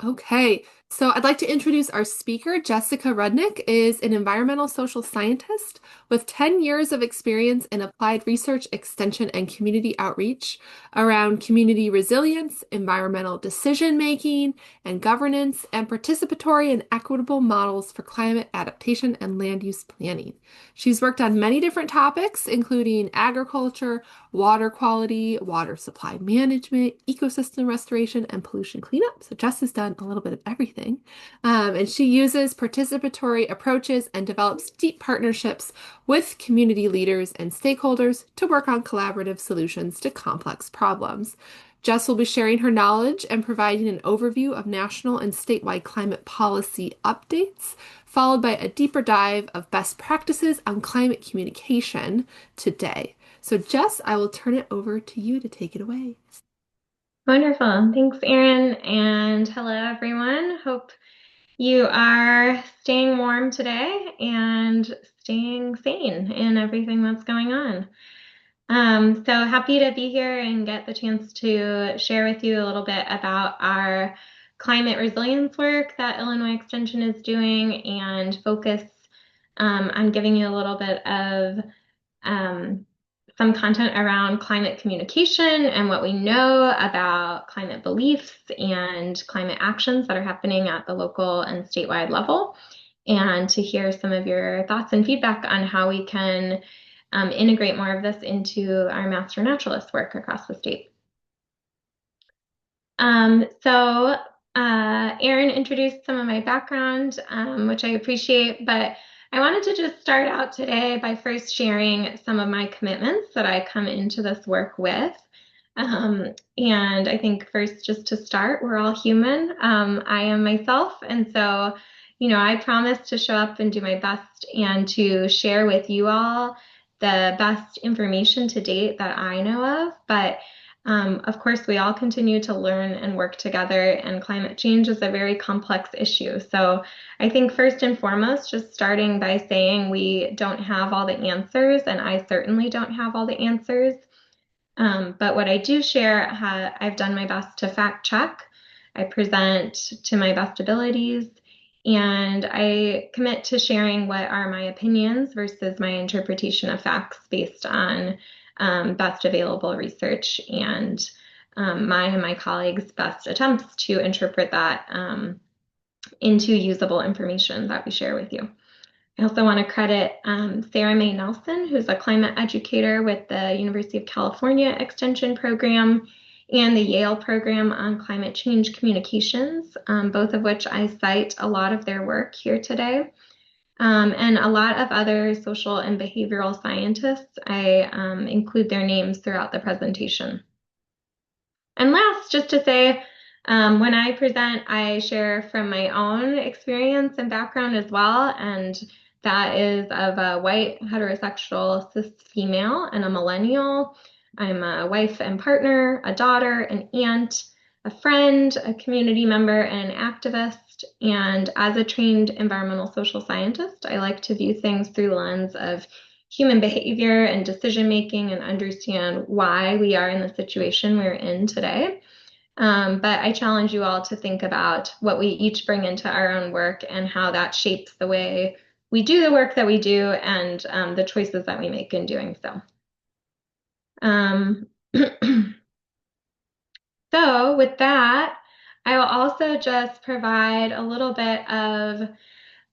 Okay, so I'd like to introduce our speaker. Jessica Rudnick is an environmental social scientist with 10 years of experience in applied research, extension, and community outreach around community resilience, environmental decision making, and governance, and participatory and equitable models for climate adaptation and land use planning. She's worked on many different topics, including agriculture, water quality, water supply management, ecosystem restoration, and pollution cleanup. So Jess has done a little bit of everything. And she uses participatory approaches and develops deep partnerships with community leaders and stakeholders to work on collaborative solutions to complex problems. Jess will be sharing her knowledge and providing an overview of national and statewide climate policy updates, followed by a deeper dive of best practices on climate communication today. So, Jess, I will turn it over to you to take it away. Wonderful. Thanks, Erin. And hello, everyone. Hope you are staying warm today and staying sane in everything that's going on. So happy to be here and get the chance to share with you a little bit about our climate resilience work that Illinois Extension is doing and focus on giving you a little bit of um, some content around climate communication and what we know about climate beliefs and climate actions that are happening at the local and statewide level, and to hear some of your thoughts and feedback on how we can integrate more of this into our master naturalist work across the state. Erin introduced some of my background, which I appreciate, but I wanted to just start out today by first sharing some of my commitments that I come into this work with. And I think first, just to start, we're all human. I am myself, and so, I promise to show up and do my best and to share with you all the best information to date that I know of. But of course, we all continue to learn and work together, and climate change is a very complex issue. So I think first and foremost, just starting by saying we don't have all the answers, and I certainly don't have all the answers. But what I do share, I've done my best to fact check. I present to my best abilities, and I commit to sharing what are my opinions versus my interpretation of facts based on best available research and my and my colleagues' best attempts to interpret that into usable information that we share with you. I also want to credit Sarah Mae Nelson, who's a climate educator with the University of California Extension Program and the Yale Program on Climate Change Communications, both of which I cite a lot of their work here today. And a lot of other social and behavioral scientists. I include their names throughout the presentation. And last, just to say, when I present, I share from my own experience and background as well, and that is of a white heterosexual cis female and a millennial. I'm a wife and partner, a daughter, an aunt, a friend, a community member, and an activist. And as a trained environmental social scientist, I like to view things through the lens of human behavior and decision making and understand why we are in the situation we're in today. But I challenge you all to think about what we each bring into our own work and how that shapes the way we do the work that we do and the choices that we make in doing so. Um, So with that, I will also just provide a little bit of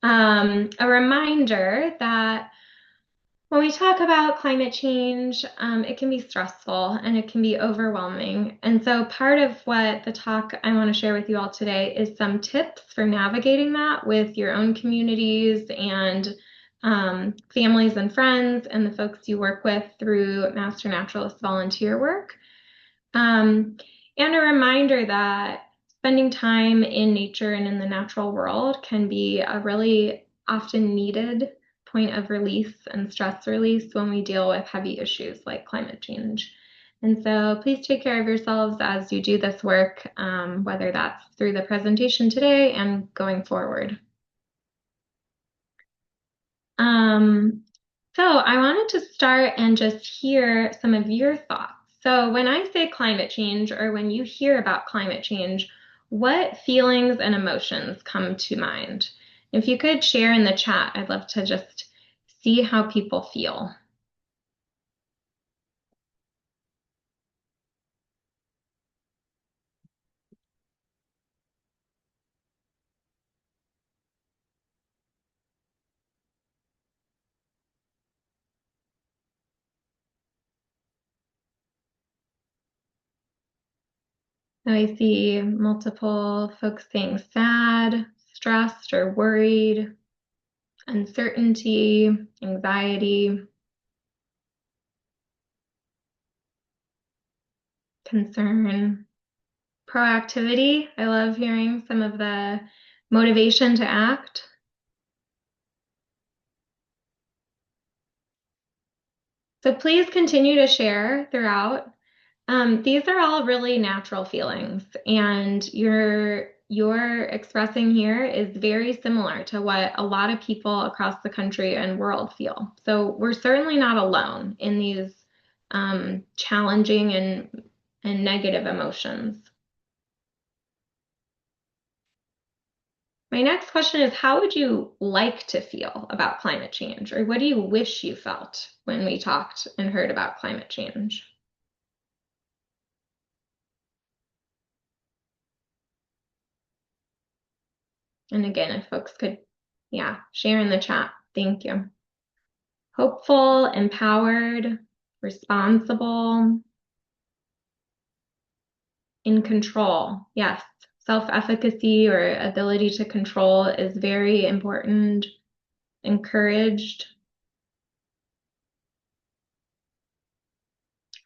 a reminder that when we talk about climate change, it can be stressful and it can be overwhelming. And so part of what the talk I want to share with you all today is some tips for navigating that with your own communities and families and friends and the folks you work with through Master Naturalist volunteer work. And a reminder that spending time in nature and in the natural world can be a really often needed point of release and stress release when we deal with heavy issues like climate change. And so please take care of yourselves as you do this work, whether that's through the presentation today and going forward. So I wanted to start and just hear some of your thoughts. So when I say climate change, or when you hear about climate change, what feelings and emotions come to mind? If you could share in the chat, I'd love to just see how people feel. I see multiple folks saying sad, stressed, or worried, uncertainty, anxiety, concern, proactivity. I love hearing some of the motivation to act. So please continue to share throughout. These are all really natural feelings, and you're expressing here is very similar to what a lot of people across the country and world feel. So we're certainly not alone in these challenging and negative emotions. My next question is, how would you like to feel about climate change, or what do you wish you felt when we talked and heard about climate change? And again, if folks could, yeah, share in the chat. Thank you. Hopeful, empowered, responsible, in control. Yes, self-efficacy or ability to control is very important. Encouraged,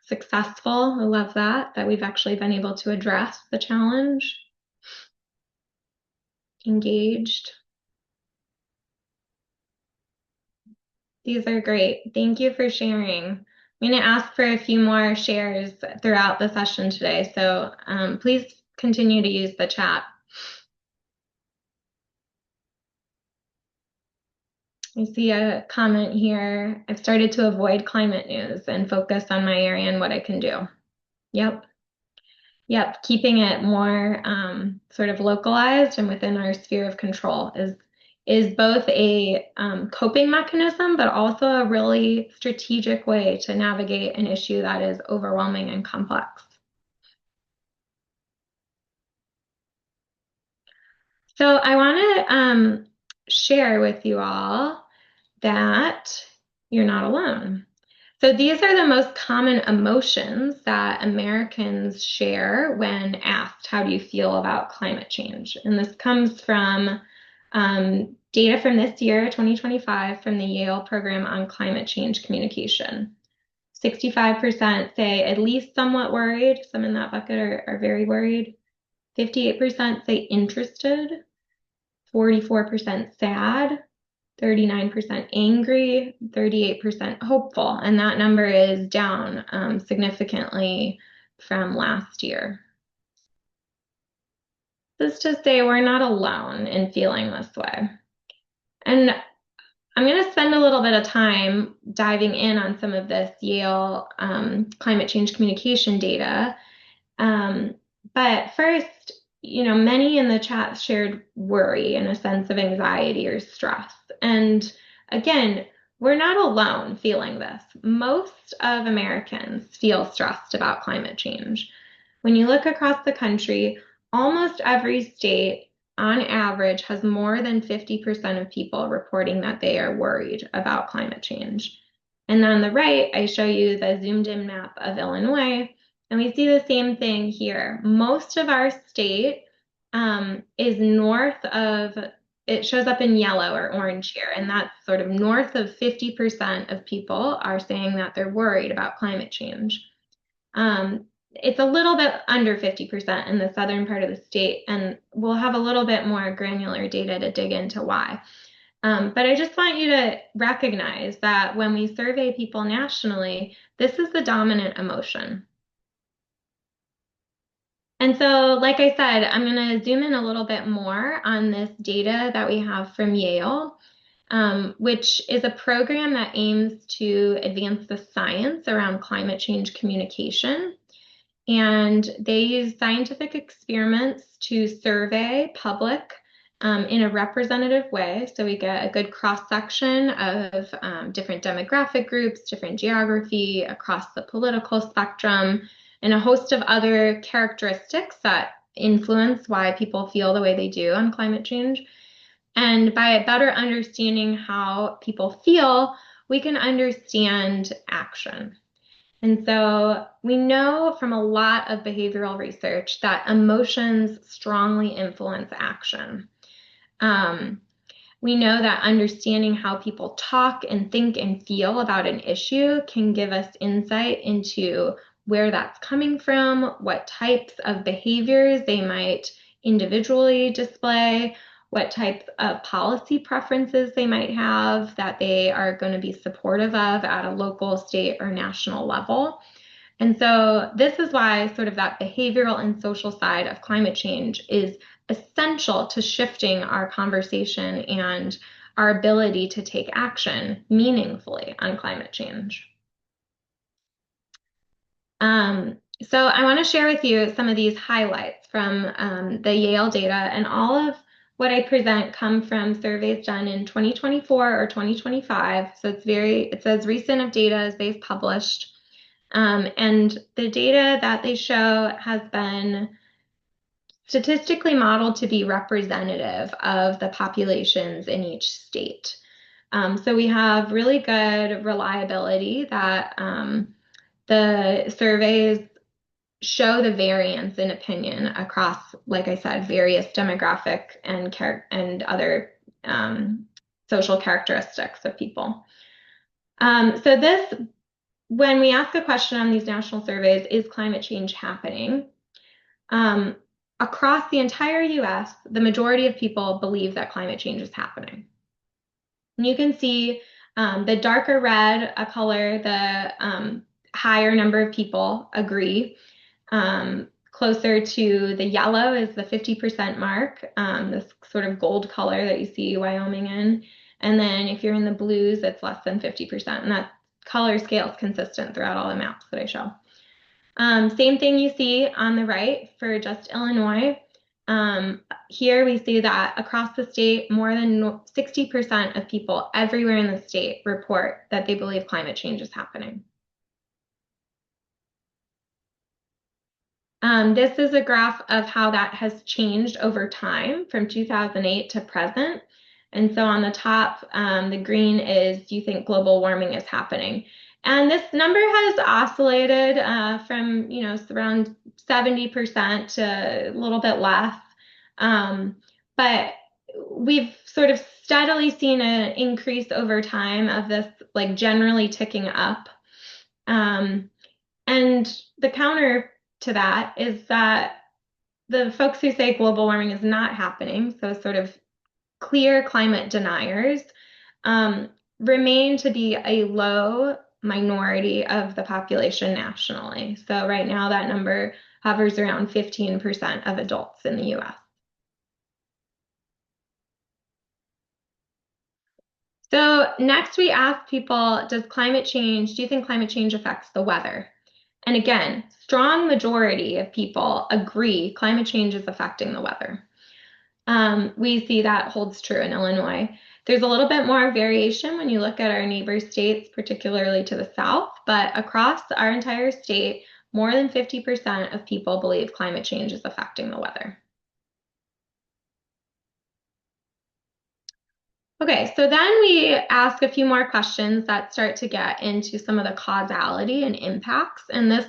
successful. I love that we've actually been able to address the challenge. Engaged. These are great. Thank you for sharing. I'm going to ask for a few more shares throughout the session today, so please continue to use the chat. I see a comment here. I've started to avoid climate news and focus on my area and what I can do. Yep. Yep. Keeping it more sort of localized and within our sphere of control is both a coping mechanism, but also a really strategic way to navigate an issue that is overwhelming and complex. So I want to share with you all that you're not alone. So these are the most common emotions that Americans share when asked, how do you feel about climate change? And this comes from data from this year, 2025, from the Yale Program on Climate Change Communication. 65% say at least somewhat worried. Some in that bucket are very worried. 58% say interested. 44% sad. 39% angry, 38% hopeful, and that number is down significantly from last year. This is to say we're not alone in feeling this way. And I'm going to spend a little bit of time diving in on some of this Yale climate change communication data. But first, many in the chat shared worry and a sense of anxiety or stress. And again, we're not alone feeling this. Most of Americans feel stressed about climate change. When you look across the country, almost every state on average has more than 50% of people reporting that they are worried about climate change. And on the right, I show you the zoomed in map of Illinois, and we see the same thing here. Most of our state is north of, it shows up in yellow or orange here, and that's sort of north of 50% of people are saying that they're worried about climate change. It's a little bit under 50% in the southern part of the state, and we'll have a little bit more granular data to dig into why. But I just want you to recognize that when we survey people nationally, this is the dominant emotion. And so, like I said, I'm going to zoom in a little bit more on this data that we have from Yale, which is a program that aims to advance the science around climate change communication. And they use scientific experiments to survey public in a representative way. So we get a good cross section of different demographic groups, different geography across the political spectrum, and a host of other characteristics that influence why people feel the way they do on climate change. And by better understanding how people feel, we can understand action. And so we know from a lot of behavioral research that emotions strongly influence action. Um, we know that understanding how people talk and think and feel about an issue can give us insight into where that's coming from, what types of behaviors they might individually display, what types of policy preferences they might have that they are going to be supportive of at a local, state, or national level. And so this is why sort of that behavioral and social side of climate change is essential to shifting our conversation and our ability to take action meaningfully on climate change. So I want to share with you some of these highlights from the Yale data, and all of what I present come from surveys done in 2024 or 2025. So it's as recent of data as they've published. And the data that they show has been statistically modeled to be representative of the populations in each state. So we have really good reliability that the surveys show the variance in opinion across, like I said, various demographic and other social characteristics of people. So this, when we ask a question on these national surveys, is climate change happening? Across the entire US, the majority of people believe that climate change is happening. And you can see the darker red color, the higher number of people agree. Closer to the yellow is the 50% mark, this sort of gold color that you see Wyoming in. And then if you're in the blues, it's less than 50%. And that color scale is consistent throughout all the maps that I show. Same thing you see on the right for just Illinois. Here we see that across the state, more than 60% of people everywhere in the state report that they believe climate change is happening. This is a graph of how that has changed over time from 2008 to present. And so on the top, the green is, do you think global warming is happening? And this number has oscillated from, around 70% to a little bit less. But we've sort of steadily seen an increase over time of this, like, generally ticking up. And the counter to that is that the folks who say global warming is not happening, so sort of clear climate deniers, remain to be a low minority of the population nationally. So right now that number hovers around 15% of adults in the US. So next we ask people, do you think climate change affects the weather? And again, strong majority of people agree climate change is affecting the weather. We see that holds true in Illinois. There's a little bit more variation when you look at our neighbor states, particularly to the south, but across our entire state, more than 50% of people believe climate change is affecting the weather. Okay, so then we ask a few more questions that start to get into some of the causality and impacts, and this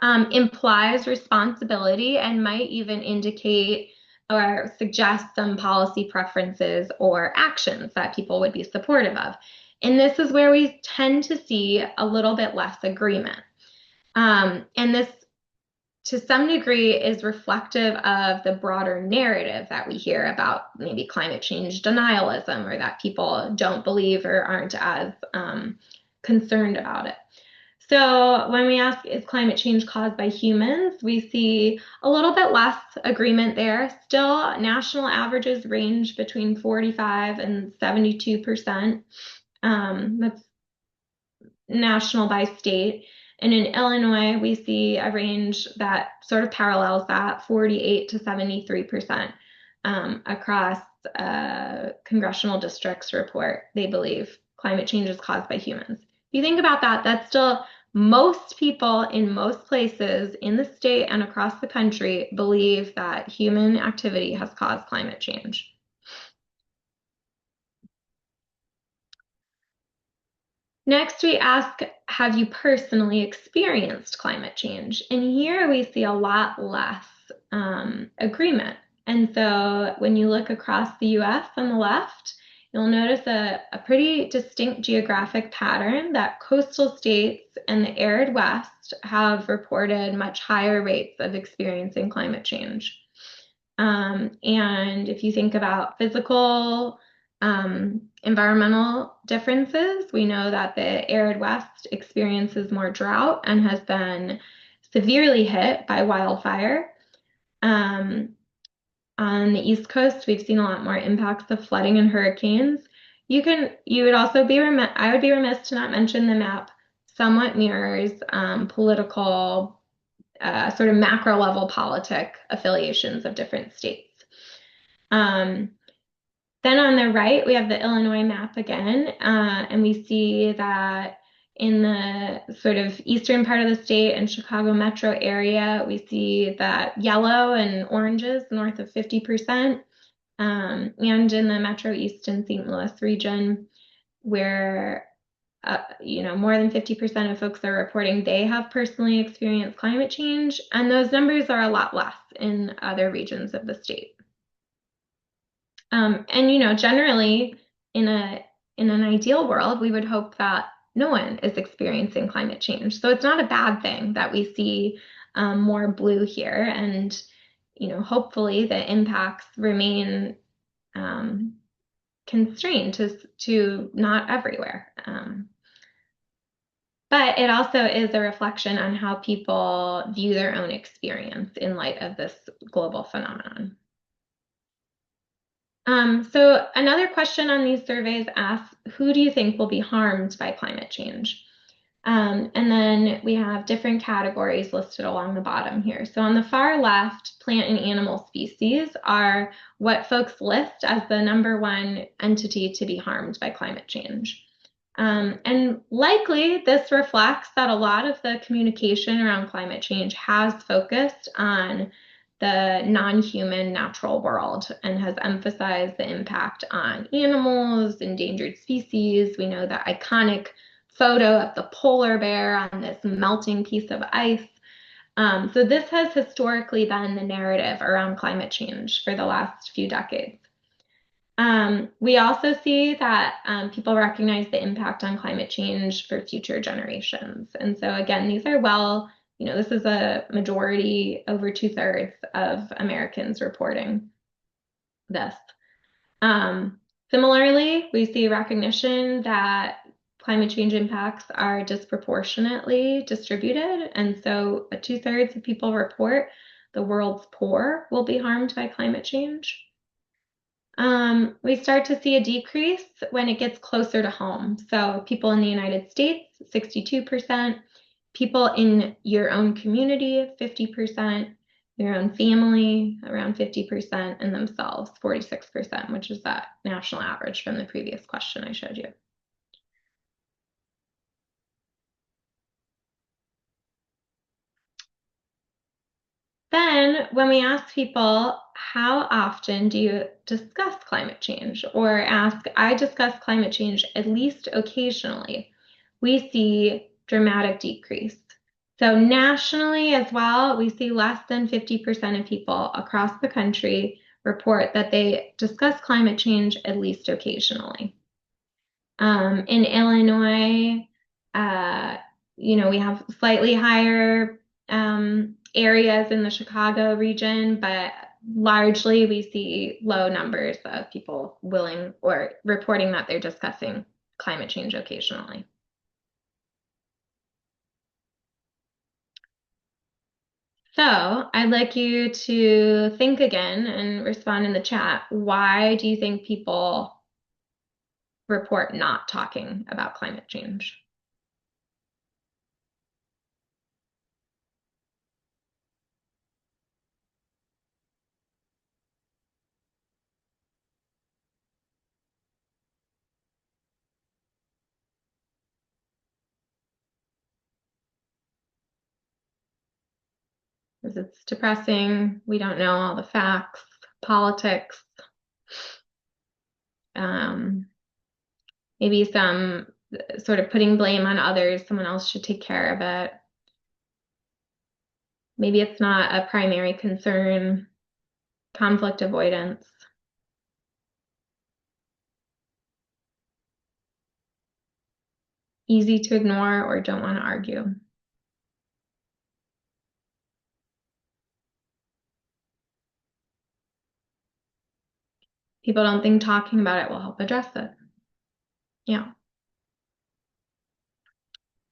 implies responsibility and might even indicate or suggest some policy preferences or actions that people would be supportive of. And this is where we tend to see a little bit less agreement. And this, to some degree, is reflective of the broader narrative that we hear about maybe climate change denialism, or that people don't believe or aren't as concerned about it. So when we ask, is climate change caused by humans, we see a little bit less agreement there. Still, national averages range between 45 and 72%. That's national by state. And in Illinois, we see a range that sort of parallels that 48 to 73% across congressional districts report they believe climate change is caused by humans. If you think about that, that's still most people in most places in the state and across the country believe that human activity has caused climate change. Next, we ask, have you personally experienced climate change? And here we see a lot less agreement. And so when you look across the US on the left, you'll notice a pretty distinct geographic pattern that coastal states and the arid West have reported much higher rates of experiencing climate change. And if you think about physical environmental differences, we know that the arid West experiences more drought and has been severely hit by wildfire. On the East Coast, we've seen a lot more impacts of flooding and hurricanes. You would also be remiss, I would be remiss to not mention the map somewhat mirrors political, sort of macro level politic affiliations of different states. Then on the right, we have the Illinois map again, and we see that in the sort of eastern part of the state and Chicago metro area, we see that yellow and oranges north of 50%, and in the metro east and St. Louis region, where more than 50% of folks are reporting they have personally experienced climate change, and those numbers are a lot less in other regions of the state. And generally in an ideal world, we would hope that no one is experiencing climate change. So it's not a bad thing that we see more blue here, and hopefully the impacts remain constrained to not everywhere. But it also is a reflection on how people view their own experience in light of this global phenomenon. So another question on these surveys asks, who do you think will be harmed by climate change? And then we have different categories listed along the bottom here. So on the far left, plant and animal species are what folks list as the #1 entity to be harmed by climate change. And likely this reflects that a lot of the communication around climate change has focused on the non-human natural world and has emphasized the impact on animals, endangered species. We know that iconic photo of the polar bear on this melting piece of ice. So this has historically been the narrative around climate change for the last few decades. We also see that people recognize the impact on climate change for future generations. And so again, these are this is a majority, over 2/3 of Americans reporting this. Similarly, we see recognition that climate change impacts are disproportionately distributed. And so 2/3 of people report the world's poor will be harmed by climate change. We start to see a decrease when it gets closer to home. So people in the United States, 62%, people in your own community, 50%, your own family, around 50%, and themselves, 46%, which is that national average from the previous question I showed you. Then when we ask people, how often do you discuss climate change? Or ask, I discuss climate change at least occasionally, we see dramatic decrease. So nationally as well, we see less than 50% of people across the country report that they discuss climate change at least occasionally. In Illinois, we have slightly higher areas in the Chicago region, but largely we see low numbers of people willing or reporting that they're discussing climate change occasionally. So I'd like you to think again and respond in the chat. Why do you think people report not talking about climate change? because it's depressing. We don't know all the facts, politics, um, maybe some sort of putting blame on others. Someone else should take care of it. Maybe it's not a primary concern, conflict avoidance. Easy to ignore or don't want to argue. People don't think talking about it will help address it. Yeah.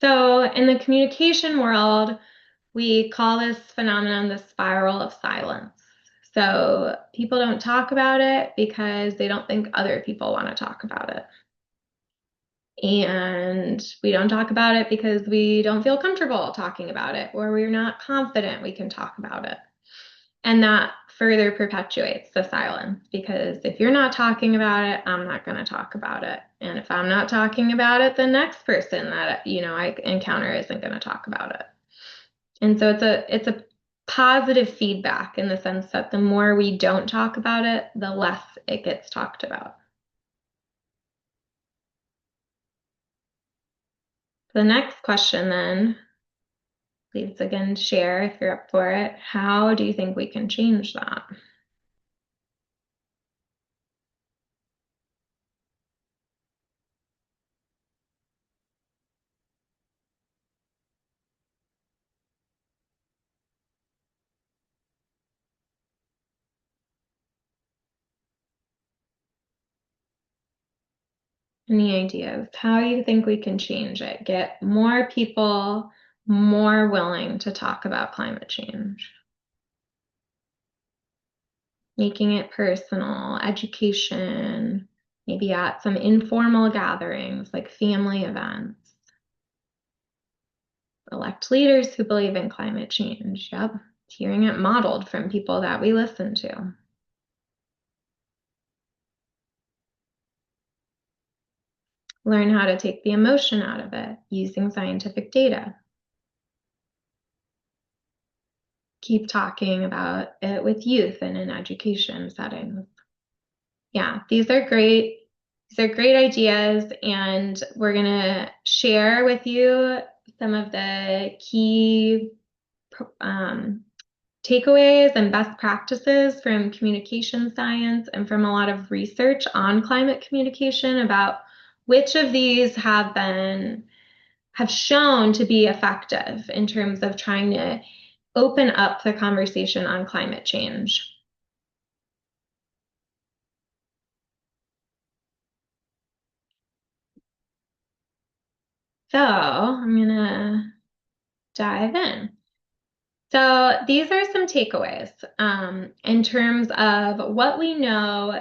So in the communication world, we call this phenomenon the spiral of silence. So people don't talk about it because they don't think other people want to talk about it. And we don't talk about it because we don't feel comfortable talking about it, or we're not confident we can talk about it. And that further perpetuates the silence, because if you're not talking about it, I'm not going to talk about it. And if I'm not talking about it, the next person that I encounter isn't going to talk about it. And so it's a positive feedback in the sense that the more we don't talk about it, the less it gets talked about. The next question then, please again share if you're up for it. How do you think we can change that? Any ideas? How do you think we can change it? Get more people more willing to talk about climate change. Making it personal, education, maybe at some informal gatherings like family events. Elect leaders who believe in climate change. Yep. Hearing it modeled from people that we listen to. Learn how to take the emotion out of it using scientific data. Keep talking about it with youth and in education settings. Yeah, these are great. These are great ideas, and we're gonna share with you some of the key takeaways and best practices from communication science and from a lot of research on climate communication about which of these have shown to be effective in terms of trying to open up the conversation on climate change. So I'm gonna dive in. So these are some takeaways in terms of what we know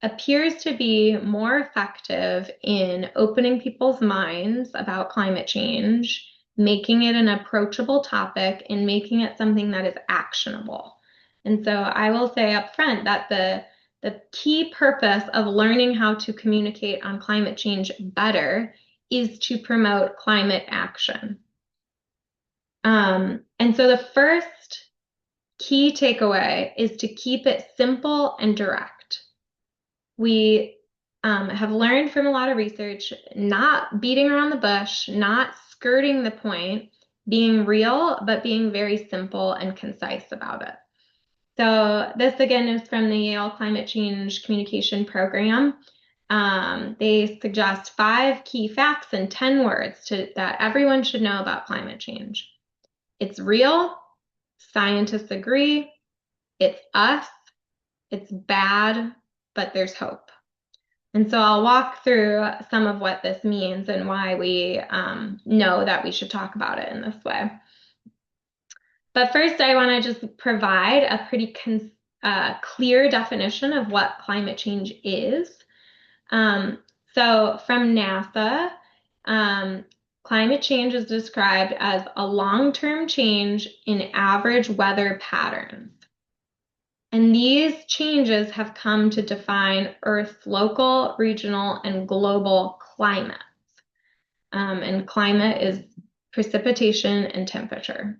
appears to be more effective in opening people's minds about climate change, making it an approachable topic, and making it something that is actionable. And so I will say up front that the key purpose of learning how to communicate on climate change better is to promote climate action. And so the first key takeaway is to keep it simple and direct. We have learned from a lot of research, not beating around the bush, not skirting the point, being real, but being very simple and concise about it. So this again is from the Yale Climate Change Communication Program. They suggest 5 key facts and 10 words that everyone should know about climate change. It's real, scientists agree, it's us, it's bad, but there's hope. And so I'll walk through some of what this means and why we know that we should talk about it in this way. But first, I want to just provide a pretty clear definition of what climate change is. So from NASA, climate change is described as a long-term change in average weather patterns. And these changes have come to define Earth's local, regional, and global climates. And climate is precipitation and temperature.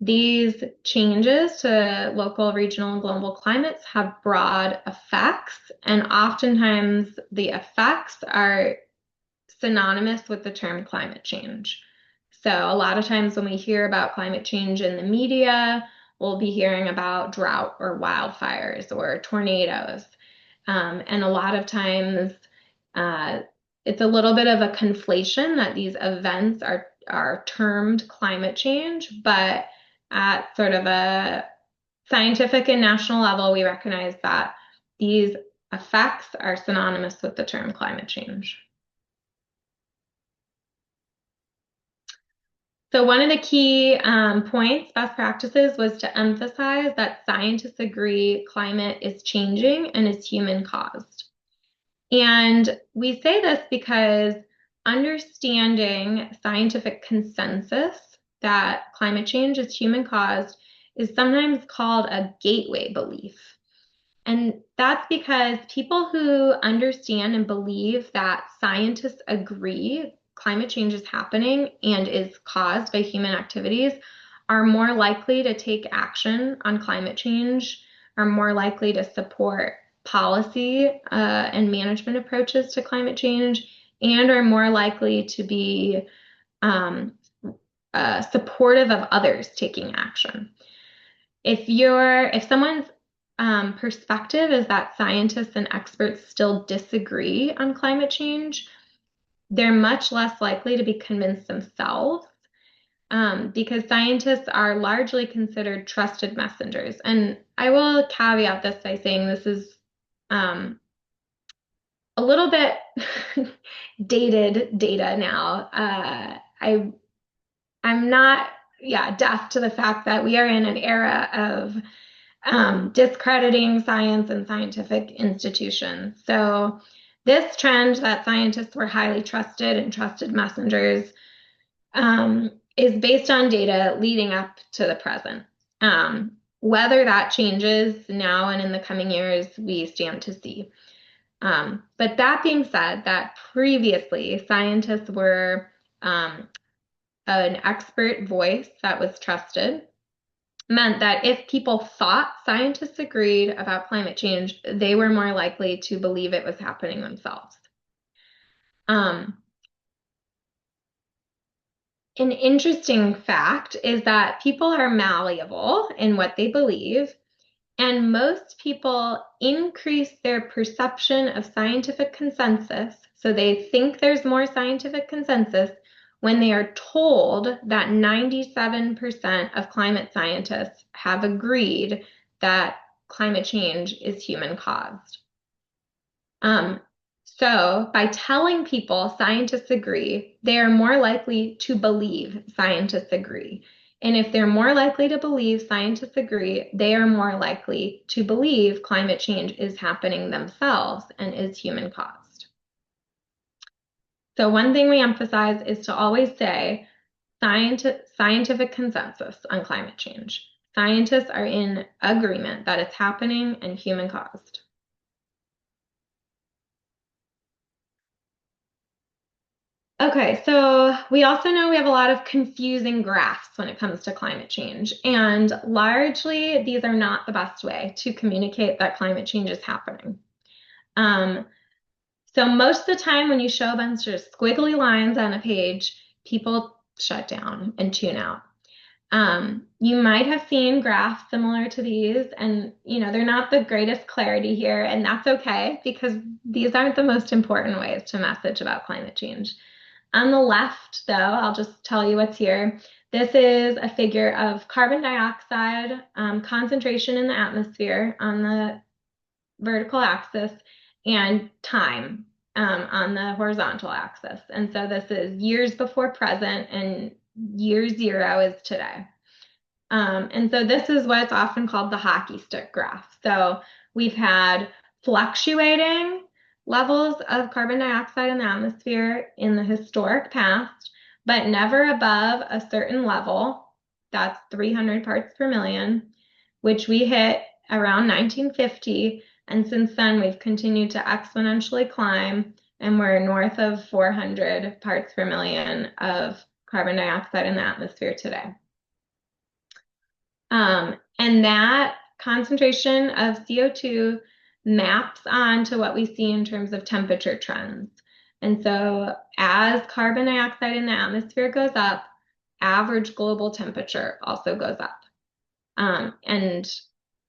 These changes to local, regional, and global climates have broad effects, and oftentimes the effects are synonymous with the term climate change. So, a lot of times when we hear about climate change in the media, we'll be hearing about drought or wildfires or tornadoes. And a lot of times uh, it's a little bit of a conflation that these events are termed climate change, but at sort of a scientific and national level, we recognize that these effects are synonymous with the term climate change. So one of the key points, best practices, was to emphasize that scientists agree climate is changing and is human caused. And we say this because understanding scientific consensus that climate change is human caused is sometimes called a gateway belief. And that's because people who understand and believe that scientists agree climate change is happening and is caused by human activities are more likely to take action on climate change, are more likely to support policy and management approaches to climate change, and are more likely to be um, supportive of others taking action. If someone's perspective is that scientists and experts still disagree on climate change, they're much less likely to be convinced themselves because scientists are largely considered trusted messengers. And I will caveat this by saying this is um, a little bit dated data now. I'm not, yeah, deaf to the fact that we are in an era of discrediting science and scientific institutions. So, this trend that scientists were highly trusted and trusted messengers is based on data leading up to the present. Whether that changes now and in the coming years, we stand to see. But that being said, that previously scientists were an expert voice that was trusted meant that if people thought scientists agreed about climate change, they were more likely to believe it was happening themselves. Um, an interesting fact is that people are malleable in what they believe, and most people increase their perception of scientific consensus. So they think there's more scientific consensus when they are told that 97% of climate scientists have agreed that climate change is human caused. Um, so by telling people scientists agree, they are more likely to believe scientists agree. And if they're more likely to believe scientists agree, they are more likely to believe climate change is happening themselves and is human caused. So one thing we emphasize is to always say scientific consensus on climate change. Scientists are in agreement that it's happening and human caused. Okay, so we also know we have a lot of confusing graphs when it comes to climate change, and largely these are not the best way to communicate that climate change is happening. Um, so most of the time when you show a bunch of squiggly lines on a page, people shut down and tune out. You might have seen graphs similar to these, and they're not the greatest clarity here, and that's okay because these aren't the most important ways to message about climate change. On the left, though, I'll just tell you what's here. This is a figure of carbon dioxide concentration in the atmosphere on the vertical axis and time on the horizontal axis. And so this is years before present, and year zero is today. And so this is what's often called the hockey stick graph. So we've had fluctuating levels of carbon dioxide in the atmosphere in the historic past, but never above a certain level. That's 300 parts per million, which we hit around 1950. And since then, we've continued to exponentially climb, and we're north of 400 parts per million of carbon dioxide in the atmosphere today. And that concentration of CO2 maps onto what we see in terms of temperature trends. And so as carbon dioxide in the atmosphere goes up, average global temperature also goes up. And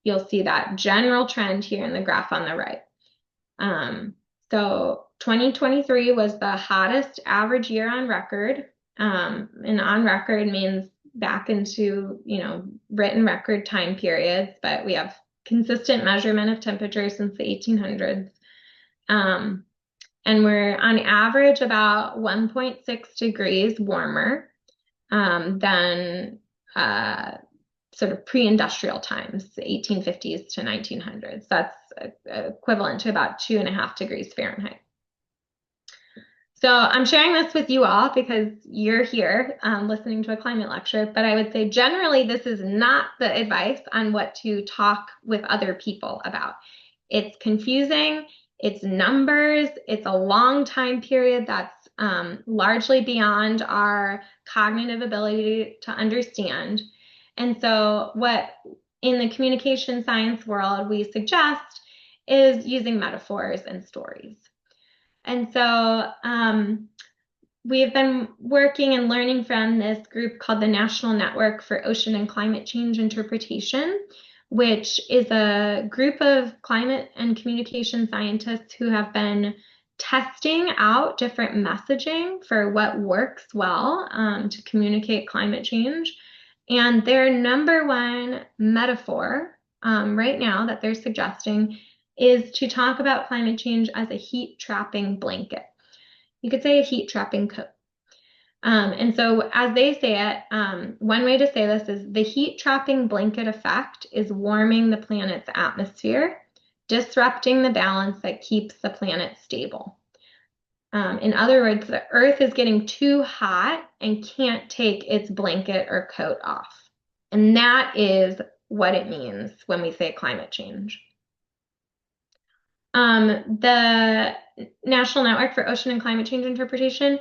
you'll see that general trend here in the graph on the right. Um, so 2023 was the hottest average year on record. And on record means back into, written record time periods, but we have consistent measurement of temperature since the 1800s. Um, and we're on average about 1.6 degrees warmer than sort of pre-industrial times, the 1850s to 1900s. That's equivalent to about 2.5 degrees Fahrenheit. So I'm sharing this with you all because you're here listening to a climate lecture, but I would say generally this is not the advice on what to talk with other people about. It's confusing, it's numbers, it's a long time period that's largely beyond our cognitive ability to understand. And so what in the communication science world we suggest is using metaphors and stories. And so we have been working and learning from this group called the National Network for Ocean and Climate Change Interpretation, which is a group of climate and communication scientists who have been testing out different messaging for what works well to communicate climate change. And their number one metaphor right now that they're suggesting is to talk about climate change as a heat trapping blanket. You could say a heat trapping coat. And so, as they say it, one way to say this is the heat trapping blanket effect is warming the planet's atmosphere, disrupting the balance that keeps the planet stable. In other words, the Earth is getting too hot and can't take its blanket or coat off. And that is what it means when we say climate change. The National Network for Ocean and Climate Change Interpretation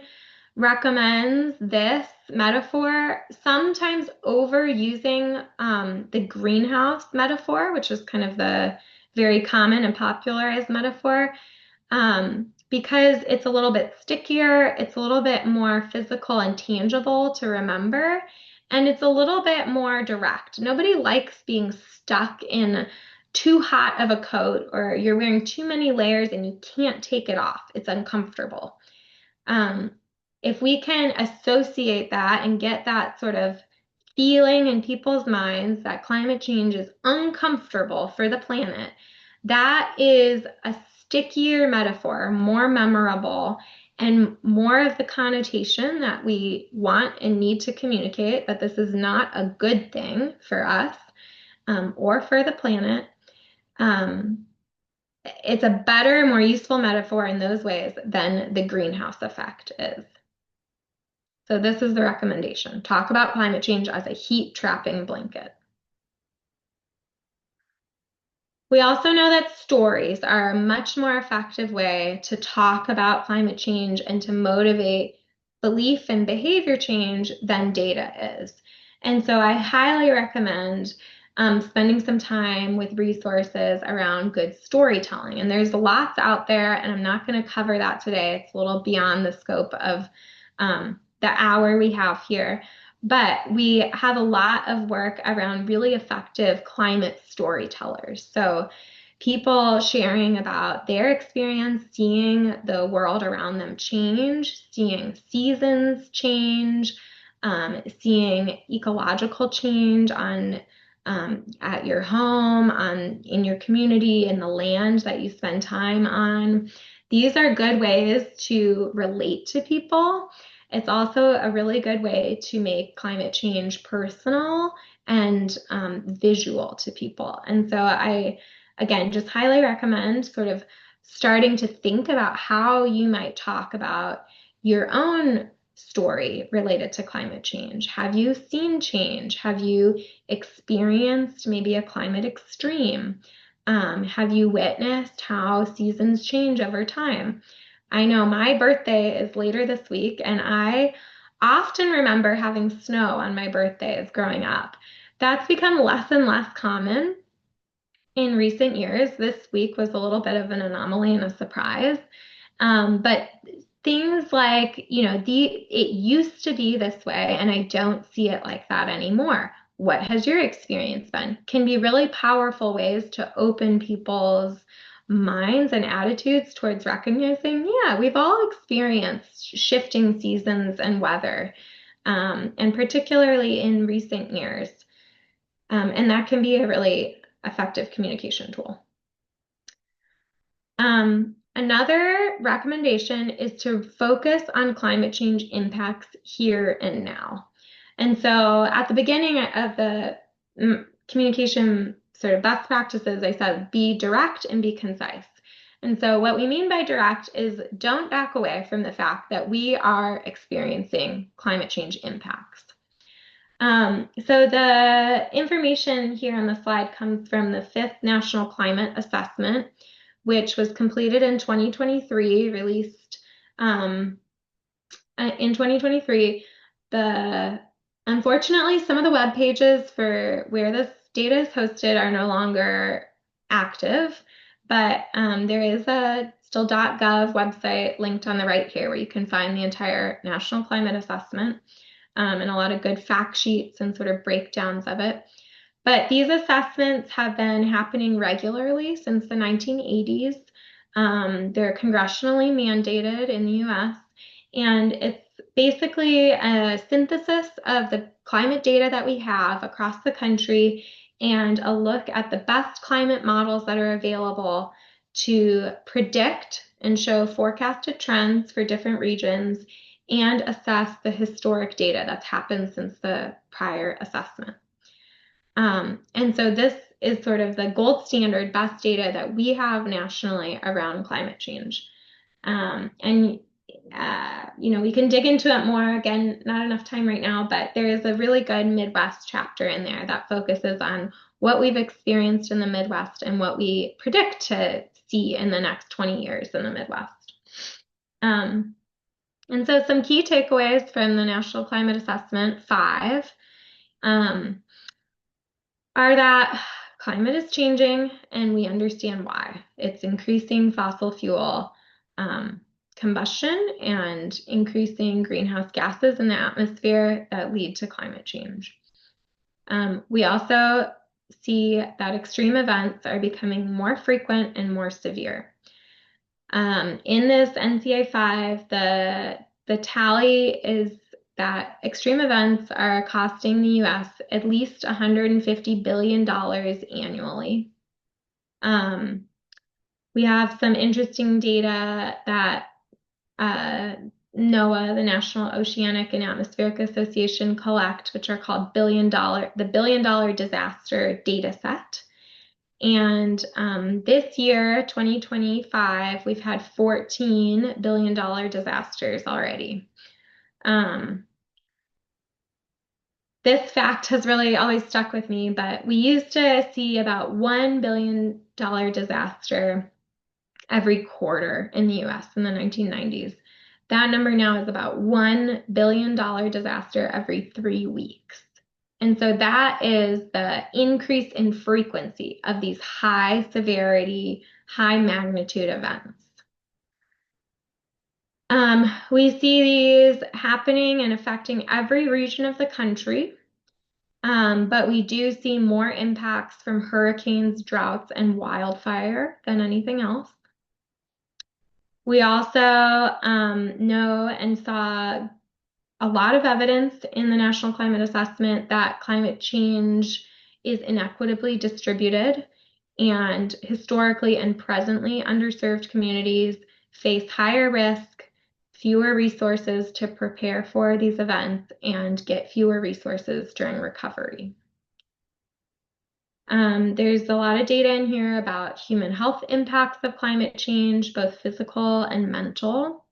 recommends this metaphor, sometimes overusing the greenhouse metaphor, which is kind of the very common and popularized metaphor, because it's a little bit stickier, it's a little bit more physical and tangible to remember, and it's a little bit more direct. Nobody likes being stuck in too hot of a coat or you're wearing too many layers and you can't take it off. It's uncomfortable. If we can associate that and get that sort of feeling in people's minds that climate change is uncomfortable for the planet, that is a stickier metaphor, more memorable, and more of the connotation that we want and need to communicate that this is not a good thing for us or for the planet. It's a better, more useful metaphor in those ways than the greenhouse effect is. So this is the recommendation. Talk about climate change as a heat trapping blanket. We also know that stories are a much more effective way to talk about climate change and to motivate belief and behavior change than data is. And so I highly recommend spending some time with resources around good storytelling. And there's lots out there, and I'm not going to cover that today. It's a little beyond the scope of the hour we have here. But we have a lot of work around really effective climate storytellers. So people sharing about their experience, seeing the world around them change, seeing seasons change, seeing ecological change on at your home, in your community, in the land that you spend time on. These are good ways to relate to people. It's also a really good way to make climate change personal and visual to people. And so I, again, just highly recommend sort of starting to think about how you might talk about your own story related to climate change. Have you seen change? Have you experienced maybe a climate extreme? Have you witnessed how seasons change over time? I know my birthday is later this week, and I often remember having snow on my birthdays growing up. That's become less and less common in recent years. This week was a little bit of an anomaly and a surprise. But things like, it used to be this way, and I don't see it like that anymore. What has your experience been? Can be really powerful ways to open people's minds and attitudes towards recognizing, yeah, we've all experienced shifting seasons and weather, and particularly in recent years. And that can be a really effective communication tool. Another recommendation is to focus on climate change impacts here and now. And so at the beginning of the communication sort of best practices, I said be direct and be concise. And so what we mean by direct is don't back away from the fact that we are experiencing climate change impacts. So the information here on the slide comes from the 5th National Climate Assessment, which was completed in 2023, released in 2023. Unfortunately, some of the web pages for where this data is hosted are no longer active, but there is a still .gov website linked on the right here where you can find the entire National Climate Assessment, and a lot of good fact sheets and sort of breakdowns of it. But these assessments have been happening regularly since the 1980s. They're congressionally mandated in the US, and it's basically a synthesis of the climate data that we have across the country and a look at the best climate models that are available to predict and show forecasted trends for different regions and assess the historic data that's happened since the prior assessment. And so this is sort of the gold standard best data that we have nationally around climate change. We can dig into it more. Again, not enough time right now, but there is a really good Midwest chapter in there that focuses on what we've experienced in the Midwest and what we predict to see in the next 20 years in the Midwest. And so some key takeaways from the National Climate Assessment 5 are that climate is changing and we understand why. It's increasing fossil fuel combustion and increasing greenhouse gases in the atmosphere that lead to climate change. We also see that extreme events are becoming more frequent and more severe. In this NCA 5, the tally is that extreme events are costing the US at least $150 billion annually. We have some interesting data that NOAA, the National Oceanic and Atmospheric Association, collect, which are called the billion dollar disaster data set. And this year, 2025, we've had $14 billion disasters already. This fact has really always stuck with me, but we used to see about $1 billion disaster every quarter in the US in the 1990s. That number now is about $1 billion disaster every 3 weeks. And so that is the increase in frequency of these high severity, high magnitude events. We see these happening and affecting every region of the country, but we do see more impacts from hurricanes, droughts, and wildfire than anything else. We also know and saw a lot of evidence in the National Climate Assessment that climate change is inequitably distributed, and historically and presently underserved communities face higher risk, fewer resources to prepare for these events, and get fewer resources during recovery. There's a lot of data in here about human health impacts of climate change, both physical and mental.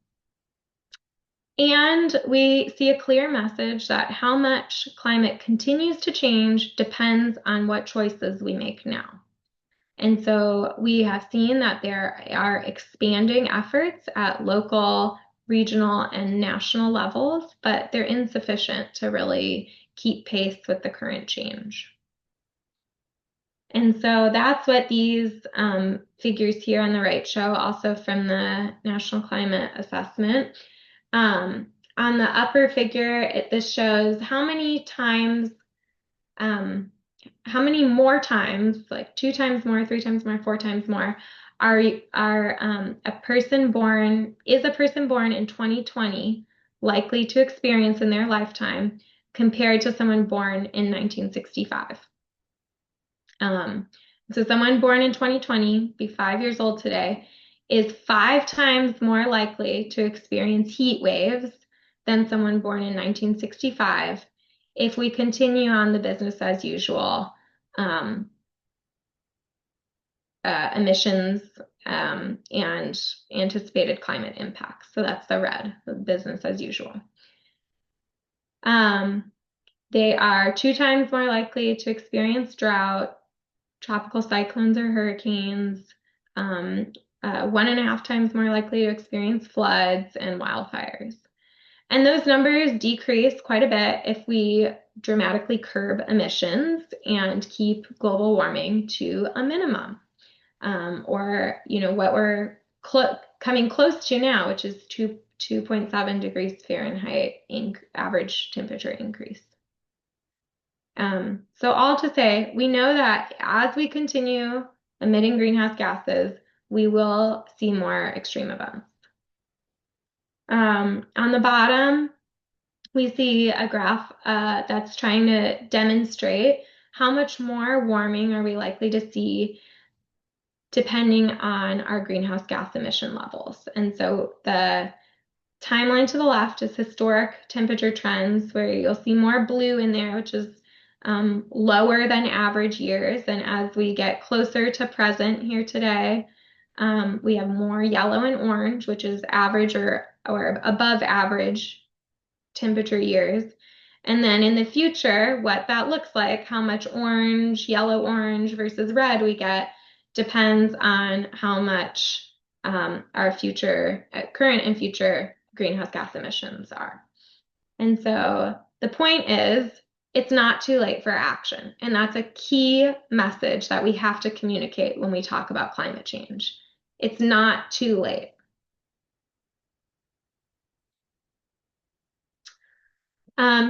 And we see a clear message that how much climate continues to change depends on what choices we make now. And so we have seen that there are expanding efforts at local, regional, and national levels, but they're insufficient to really keep pace with the current change. And so that's what these figures here on the right show, also from the National Climate Assessment. On the upper figure, this shows um, how many more times, like 2 times more, 3 times more, 4 times more, is a person born in 2020 likely to experience in their lifetime compared to someone born in 1965. Um, so someone born in 2020, be 5 years old today, is 5 times more likely to experience heat waves than someone born in 1965 if we continue on the business as usual um, emissions and anticipated climate impacts. So that's the red, the business as usual. Um, they are 2 times more likely to experience drought, tropical cyclones or hurricanes, 1.5 times more likely to experience floods and wildfires. And those numbers decrease quite a bit if we dramatically curb emissions and keep global warming to a minimum, or what we're coming close to now, which is 2.7 degrees Fahrenheit average temperature increase. So all to say, we know that as we continue emitting greenhouse gases, we will see more extreme events. On the bottom, we see a graph that's trying to demonstrate how much more warming are we likely to see depending on our greenhouse gas emission levels. And so the timeline to the left is historic temperature trends, where you'll see more blue in there, which is lower than average years. And as we get closer to present here today, we have more yellow and orange, which is average or above average temperature years. And then in the future, what that looks like, how much orange, yellow orange versus red we get, depends on how much our current and future greenhouse gas emissions are. And so the point is, it's not too late for action. And that's a key message that we have to communicate when we talk about climate change. It's not too late.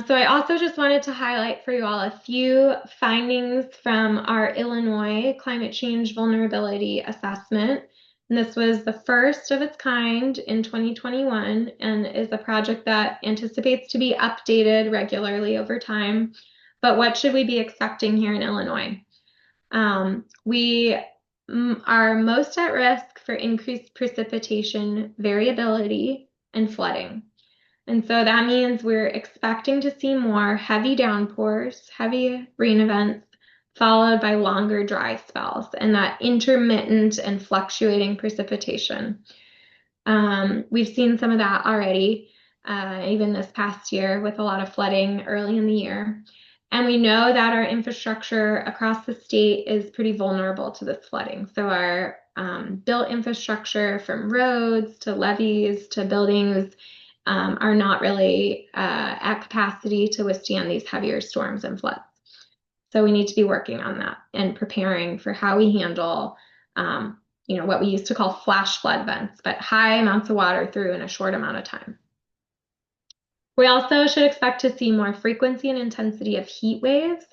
So I also just wanted to highlight for you all a few findings from our Illinois Climate Change Vulnerability Assessment. And this was the first of its kind in 2021 and is a project that anticipates to be updated regularly over time. But what should we be expecting here in Illinois? We are most at risk for increased precipitation variability and flooding. And so that means we're expecting to see more heavy downpours, heavy rain events, followed by longer dry spells, and that intermittent and fluctuating precipitation. We've seen some of that already, even this past year with a lot of flooding early in the year. And we know that our infrastructure across the state is pretty vulnerable to this flooding. So our built infrastructure, from roads to levees to buildings, are not really at capacity to withstand these heavier storms and floods. So we need to be working on that and preparing for how we handle, what we used to call flash flood events, but high amounts of water through in a short amount of time. We also should expect to see more frequency and intensity of heat waves.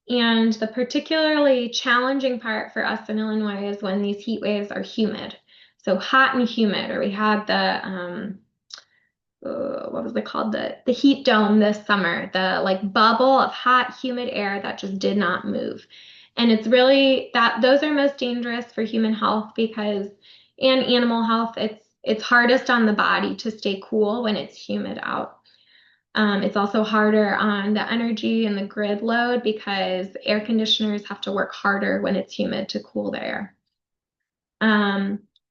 And the particularly challenging part for us in Illinois is when these heat waves are humid. So hot and humid, or we had what was it called? The heat dome this summer, the like bubble of hot, humid air that just did not move. And it's really those are most dangerous for human health and animal health. It's hardest on the body to stay cool when it's humid out. It's also harder on the energy and the grid load because air conditioners have to work harder when it's humid to cool the air.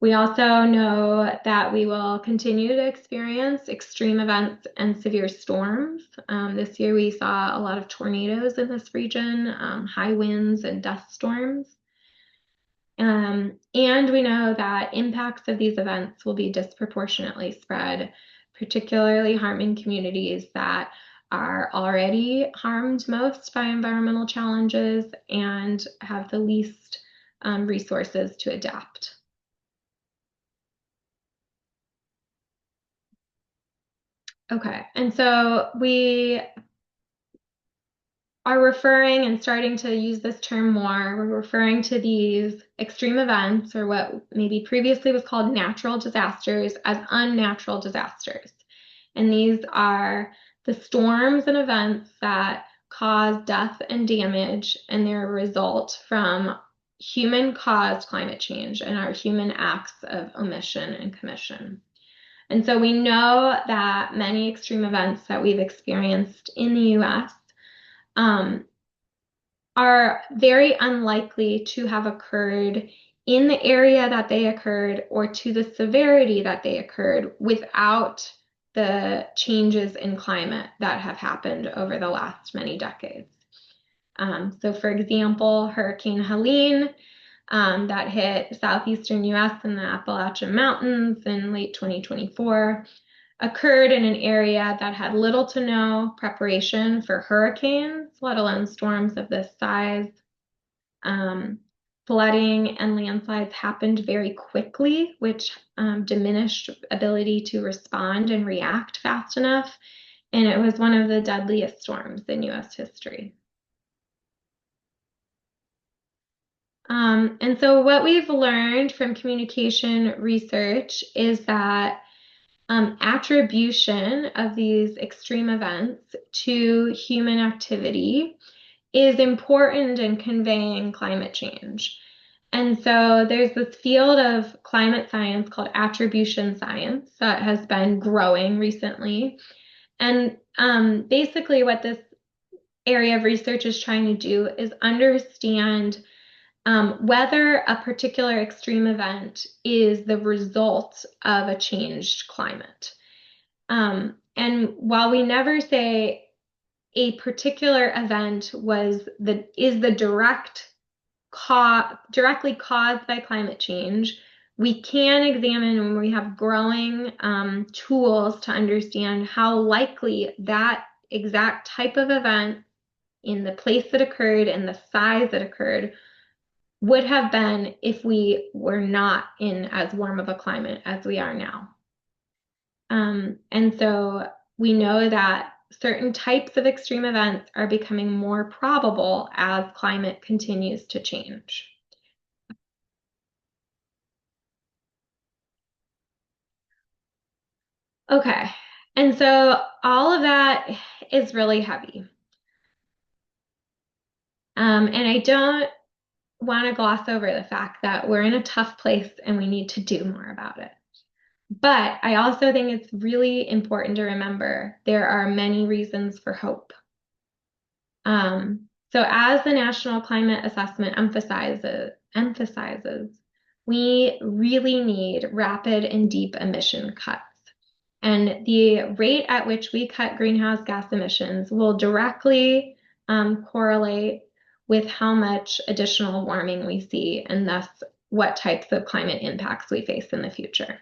We also know that we will continue to experience extreme events and severe storms. This year we saw a lot of tornadoes in this region, high winds and dust storms. And we know that impacts of these events will be disproportionately spread, particularly harming communities that are already harmed most by environmental challenges and have the least resources to adapt. Okay, and so we are referring and starting to use this term more. We're referring to these extreme events, or what maybe previously was called natural disasters, as unnatural disasters. And these are the storms and events that cause death and damage, and they're a result from human-caused climate change and our human acts of omission and commission. And so we know that many extreme events that we've experienced in the US are very unlikely to have occurred in the area that they occurred or to the severity that they occurred without the changes in climate that have happened over the last many decades. So for example, Hurricane Helene that hit southeastern US in the Appalachian Mountains in late 2024 occurred in an area that had little to no preparation for hurricanes, let alone storms of this size. Flooding and landslides happened very quickly, which diminished ability to respond and react fast enough. And it was one of the deadliest storms in US history. And so what we've learned from communication research is that attribution of these extreme events to human activity is important in conveying climate change. And so there's this field of climate science called attribution science that has been growing recently. And basically what this area of research is trying to do is understand whether a particular extreme event is the result of a changed climate. And while we never say a particular event is the directly caused by climate change, we can examine when we have growing tools to understand how likely that exact type of event in the place that occurred and the size that occurred would have been if we were not in as warm of a climate as we are now. And so we know that certain types of extreme events are becoming more probable as climate continues to change. Okay, and so all of that is really heavy. And I don't want to gloss over the fact that we're in a tough place and we need to do more about it. But I also think it's really important to remember there are many reasons for hope. So as the National Climate Assessment emphasizes, we really need rapid and deep emission cuts. And the rate at which we cut greenhouse gas emissions will directly correlate with how much additional warming we see, and thus what types of climate impacts we face in the future.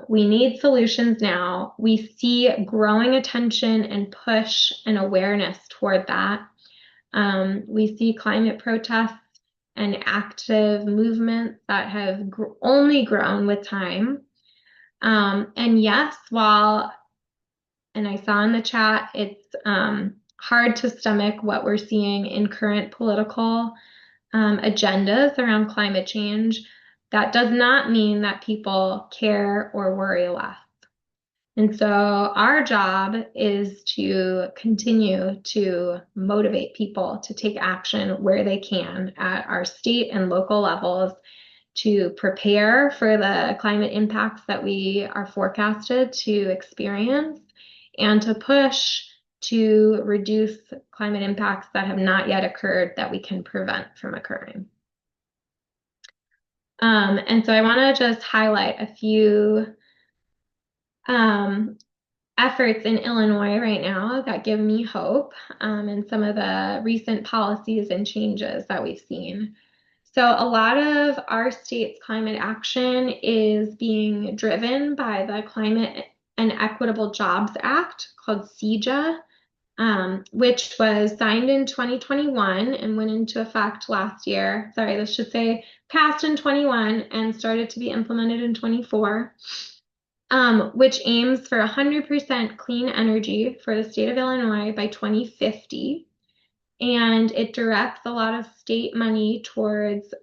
We need solutions now. We see growing attention and push and awareness toward that. We see climate protests and active movements that have only grown with time. And yes, and I saw in the chat, it's hard to stomach what we're seeing in current political agendas around climate change. That does not mean that people care or worry less. And so our job is to continue to motivate people to take action where they can at our state and local levels to prepare for the climate impacts that we are forecasted to experience and to push to reduce climate impacts that have not yet occurred that we can prevent from occurring. And so I want to just highlight a few efforts in Illinois right now that give me hope, and some of the recent policies and changes that we've seen. So a lot of our state's climate action is being driven by the Climate an Equitable Jobs Act called CEJA, which was signed in 2021 and went into effect last year. Sorry, this should say passed in 21 and started to be implemented in 24, which aims for 100% clean energy for the state of Illinois by 2050. And it directs a lot of state money towards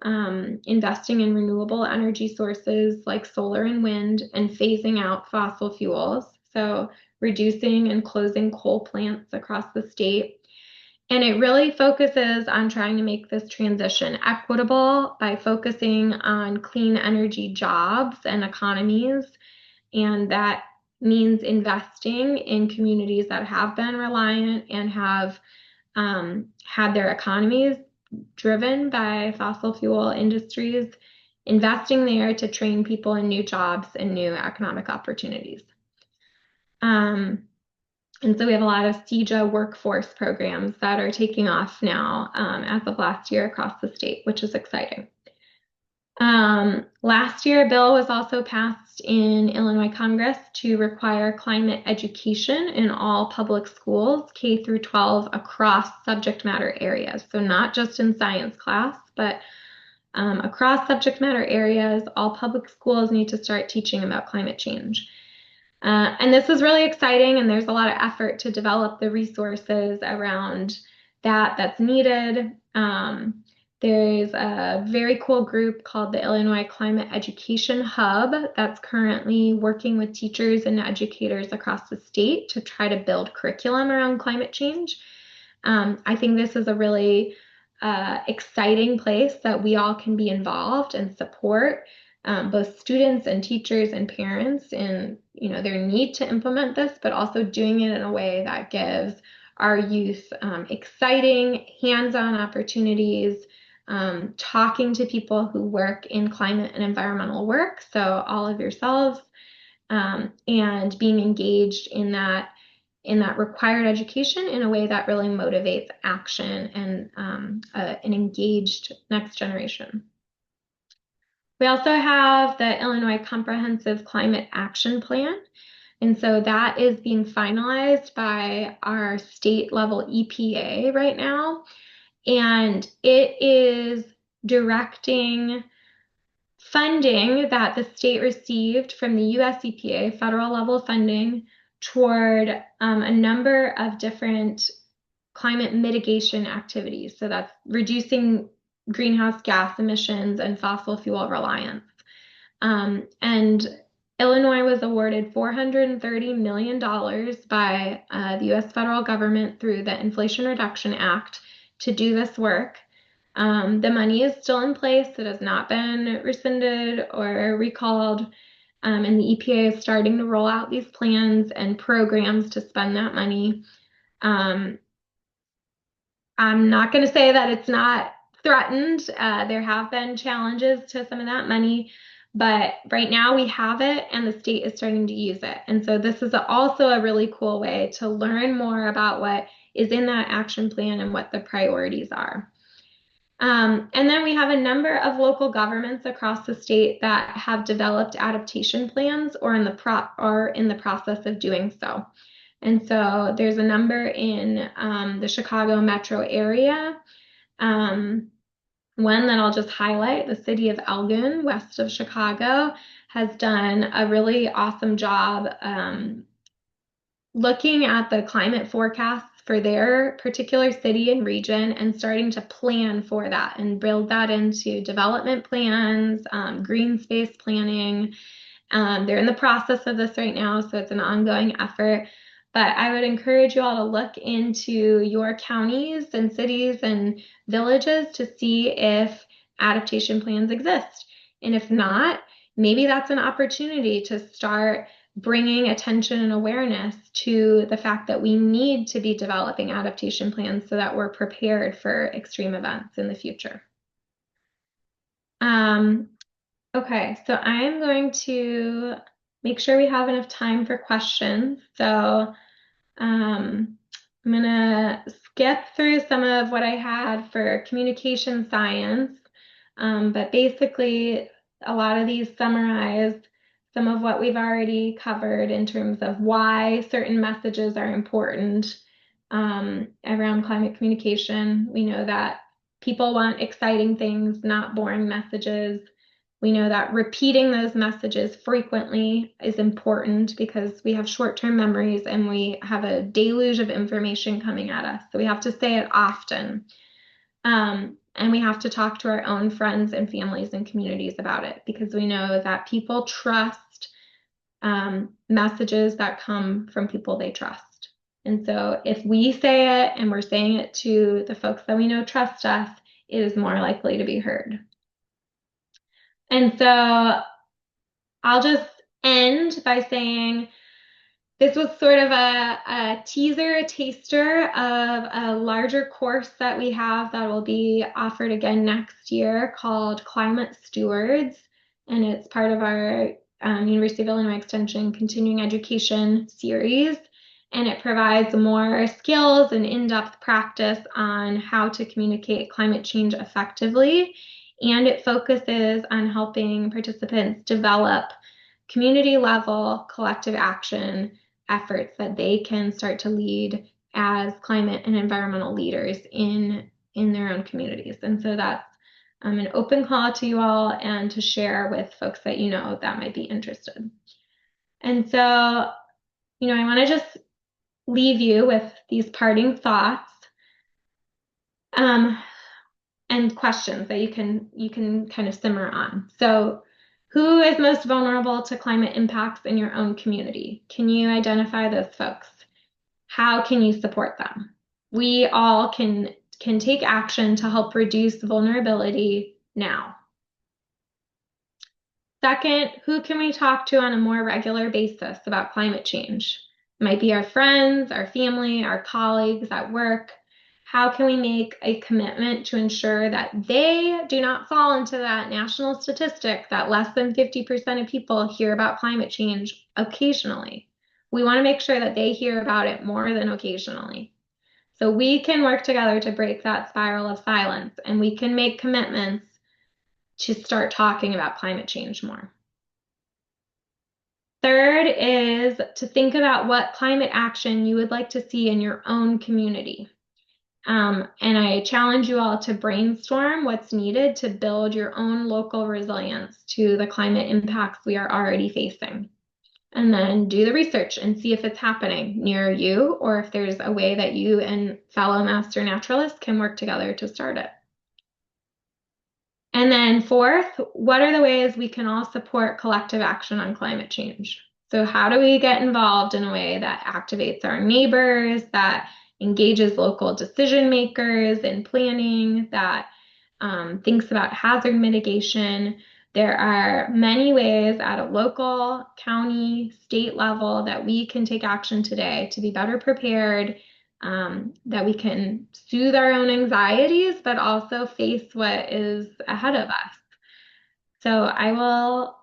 investing in renewable energy sources like solar and wind and phasing out fossil fuels. So reducing and closing coal plants across the state. And it really focuses on trying to make this transition equitable by focusing on clean energy jobs and economies. And that means investing in communities that have been reliant and have had their economies driven by fossil fuel industries, investing there to train people in new jobs and new economic opportunities. And so we have a lot of CEJA workforce programs that are taking off now as of last year across the state, which is exciting. Last year, a bill was also passed in Illinois Congress to require climate education in all public schools, K through 12, across subject matter areas. So not just in science class, but across subject matter areas, all public schools need to start teaching about climate change. And this is really exciting, and there's a lot of effort to develop the resources around that's needed. There's a very cool group called the Illinois Climate Education Hub that's currently working with teachers and educators across the state to try to build curriculum around climate change. I think this is a really exciting place that we all can be involved and support both students and teachers and parents in their need to implement this, but also doing it in a way that gives our youth exciting hands-on opportunities, talking to people who work in climate and environmental work, so all of yourselves, and being engaged in that required education in a way that really motivates action and an engaged next generation. We also have the Illinois Comprehensive Climate Action Plan. And so that is being finalized by our state level EPA right now. And it is directing funding that the state received from the US EPA, federal level funding, toward a number of different climate mitigation activities. So that's reducing greenhouse gas emissions and fossil fuel reliance. And Illinois was awarded $430 million by the US federal government through the Inflation Reduction Act to do this work. The money is still in place. It has not been rescinded or recalled. And the EPA is starting to roll out these plans and programs to spend that money. I'm not going to say that it's not threatened. There have been challenges to some of that money, but right now we have it and the state is starting to use it. And so this is also a really cool way to learn more about what is in that action plan and what the priorities are. And then we have a number of local governments across the state that have developed adaptation plans or in the process of doing so. And so there's a number in the Chicago metro area. One that I'll just highlight, the city of Elgin, west of Chicago, has done a really awesome job looking at the climate forecasts for their particular city and region and starting to plan for that and build that into development plans, green space planning. They're in the process of this right now, so it's an ongoing effort. But I would encourage you all to look into your counties and cities and villages to see if adaptation plans exist. And if not, maybe that's an opportunity to start bringing attention and awareness to the fact that we need to be developing adaptation plans so that we're prepared for extreme events in the future. Okay, so I'm going to make sure we have enough time for questions. So I'm going to skip through some of what I had for communication science, but basically a lot of these summarize some of what we've already covered in terms of why certain messages are important around climate communication. We know that people want exciting things, not boring messages. We know that repeating those messages frequently is important because we have short-term memories and we have a deluge of information coming at us. So we have to say it often. And we have to talk to our own friends and families and communities about it because we know that people trust messages that come from people they trust. And so if we say it and we're saying it to the folks that we know trust us, it is more likely to be heard. And so I'll just end by saying this was sort of a teaser, a taster of a larger course that we have that will be offered again next year called Climate Stewards. And it's part of our University of Illinois Extension continuing education series. And it provides more skills and in-depth practice on how to communicate climate change effectively. And it focuses on helping participants develop community level collective action efforts that they can start to lead as climate and environmental leaders in their own communities. And so that's an open call to you all and to share with folks that you know that might be interested. And so, I want to just leave you with these parting thoughts and questions that you can kind of simmer on. So, who is most vulnerable to climate impacts in your own community? Can you identify those folks? How can you support them? We all can take action to help reduce vulnerability now. Second, who can we talk to on a more regular basis about climate change? It might be our friends, our family, our colleagues at work. How can we make a commitment to ensure that they do not fall into that national statistic that less than 50% of people hear about climate change occasionally? We want to make sure that they hear about it more than occasionally. So we can work together to break that spiral of silence, and we can make commitments to start talking about climate change more. Third is to think about what climate action you would like to see in your own community. And I challenge you all to brainstorm what's needed to build your own local resilience to the climate impacts we are already facing. And then do the research and see if it's happening near you or if there's a way that you and fellow master naturalists can work together to start it. And then fourth, what are the ways we can all support collective action on climate change? So how do we get involved in a way that activates our neighbors, that engages local decision makers in planning, that thinks about hazard mitigation? There are many ways at a local, county, state level that we can take action today to be better prepared, that we can soothe our own anxieties, but also face what is ahead of us. So I will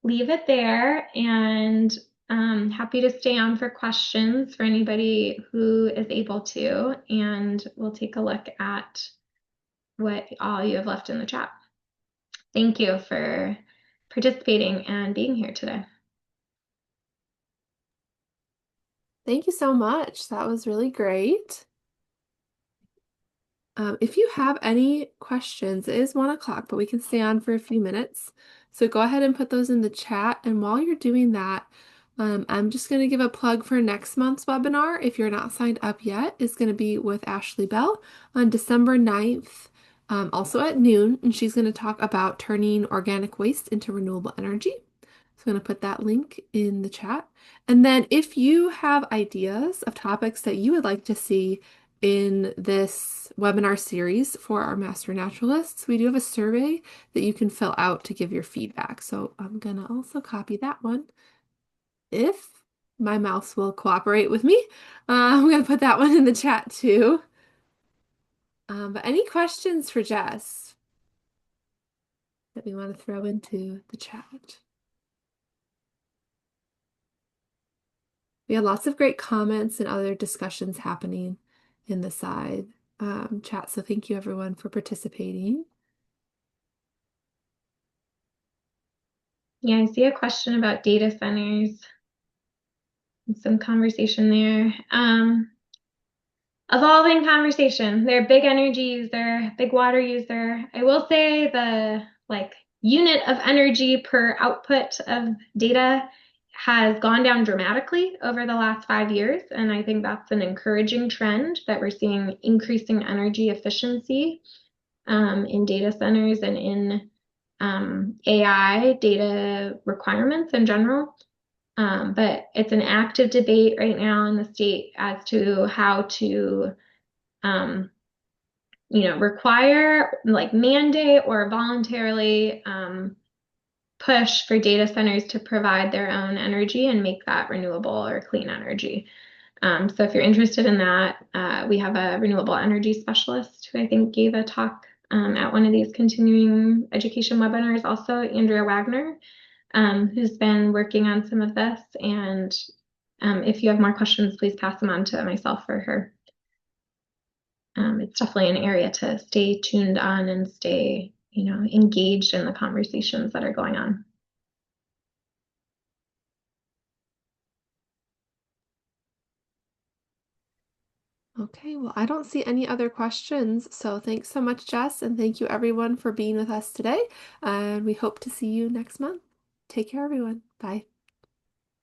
leave it there and happy to stay on for questions for anybody who is able to, and we'll take a look at what all you have left in the chat. Thank you for participating and being here today. Thank you so much. That was really great. If you have any questions, it is 1 o'clock, but we can stay on for a few minutes. So go ahead and put those in the chat. And while you're doing that, I'm just going to give a plug for next month's webinar. If you're not signed up yet, it's going to be with Ashley Bell on December 9th, also at noon. And she's going to talk about turning organic waste into renewable energy. So I'm going to put that link in the chat. And then if you have ideas of topics that you would like to see in this webinar series for our Master Naturalists, we do have a survey that you can fill out to give your feedback. So I'm going to also copy that one if my mouse will cooperate with me. I'm going to put that one in the chat too. But any questions for Jess that we want to throw into the chat? We had lots of great comments and other discussions happening in the side chat. So thank you everyone for participating. Yeah, I see a question about data centers and some conversation there. Evolving conversation. They're a big energy user, big water user. I will say the like unit of energy per output of data has gone down dramatically over the last 5 years, and I think that's an encouraging trend that we're seeing increasing energy efficiency in data centers and in AI data requirements in general. But it's an active debate right now in the state as to how to, um, require, like mandate or voluntarily push for data centers to provide their own energy and make that renewable or clean energy. So if you're interested in that, we have a renewable energy specialist who I think gave a talk at one of these continuing education webinars, also Andrea Wagner, who's been working on some of this. And if you have more questions, please pass them on to myself or her. It's definitely an area to stay tuned on and stay, engaged in the conversations that are going on. Okay, well, I don't see any other questions. So thanks so much, Jess, and thank you everyone for being with us today. And we hope to see you next month. Take care, everyone. Bye.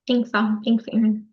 Thanks all. Thanks, Aaron.